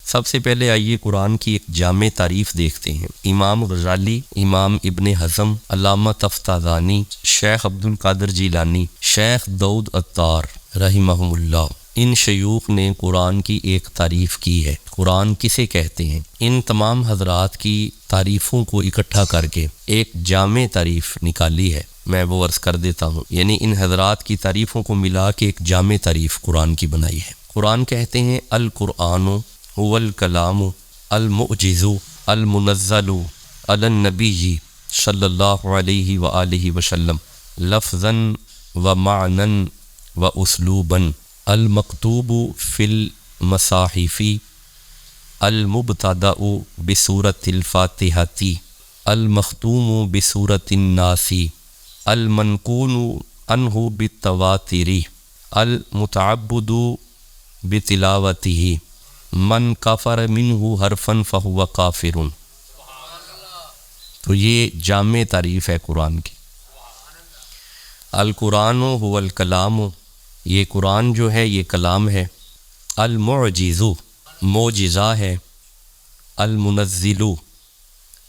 سب سے پہلے آئیے قرآن کی ایک جامع تعریف دیکھتے ہیں۔ امام غزالی، امام ابن حزم، علامہ تفتازانی، شیخ عبد القادر جیلانی، شیخ داؤد عطار رحمہم اللہ، ان شیوخ نے قرآن کی ایک تعریف کی ہے۔ قرآن کسے کہتے ہیں؟ ان تمام حضرات کی تعریفوں کو اکٹھا کر کے ایک جامع تعریف نکالی ہے، میں وہ عرض کر دیتا ہوں، یعنی ان حضرات کی تعریفوں کو ملا کے ایک جامع تعریف قرآن کی بنائی ہے۔ قرآن کہتے ہیں القرآن هو الکلام المعجز المنزل علی النبی صلی اللہ علیہ وآلہ وسلم لفظا و معنی و اسلوبا المکتوب فی المصاحف المبتدأ بسورۃ الفاتحۃ المختوم بسورۃ الناس المنقول عنہ بالتواتر المتعبد بتلاوتہ من کفر منہ حرفا فہو کافر۔ تو یہ جامع تعریف ہے قرآن کی۔ القرآن هو الکلام، یہ قرآن جو ہے یہ کلام ہے، المعجز معجزہ ہے، المنزل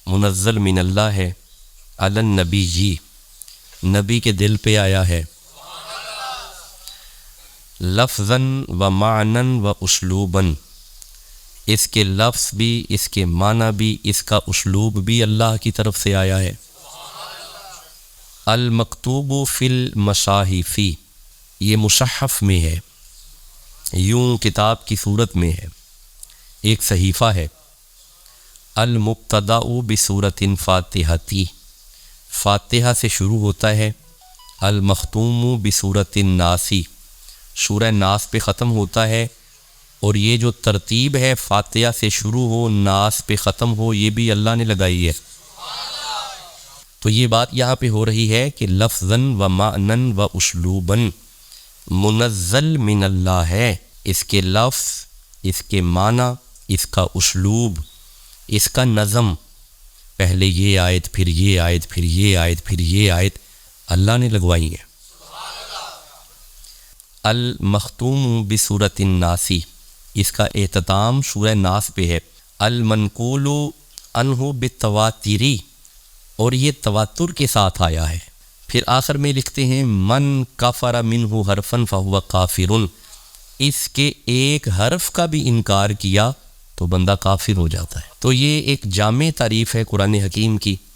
منزل من اللہ ہے، علی النبی جی نبی کے دل پہ آیا ہے، لفظا و معنی و اسلوبا، اس کے لفظ بھی، اس کے معنی بھی، اس کا اسلوب بھی اللہ کی طرف سے آیا ہے۔ المکتوب فی المصاحف، یہ مصحف میں ہے، یوں کتاب کی صورت میں ہے، ایک صحیفہ ہے۔ المبتدأ بسورۃ فاتحۃ، فاتحہ سے شروع ہوتا ہے۔ المختوم بسورۃ الناس، سورہ ناس پہ ختم ہوتا ہے، اور یہ جو ترتیب ہے فاتحہ سے شروع ہو ناس پہ ختم ہو، یہ بھی اللہ نے لگائی ہے۔ تو یہ بات یہاں پہ ہو رہی ہے کہ لفظاً و معنی و اسلوباً منزل من اللہ ہے، اس کے لفظ، اس کے معنی، اس کا اسلوب، اس کا نظم، پہلے یہ آیت، پھر یہ آیت، پھر یہ آیت، پھر یہ آیت اللہ نے لگوائی ہے۔ المختوم بسورۃ الناس، اس کا اختتام سورہ ناس پہ ہے۔ المنقول عنہ بالتواتر، اور یہ تواتر کے ساتھ آیا ہے۔ پھر آخر میں لکھتے ہیں من کفر منہ حرفا فہو کافر، اس کے ایک حرف کا بھی انکار کیا تو بندہ کافر ہو جاتا ہے۔ تو یہ ایک جامع تعریف ہے قرآن حکیم کی۔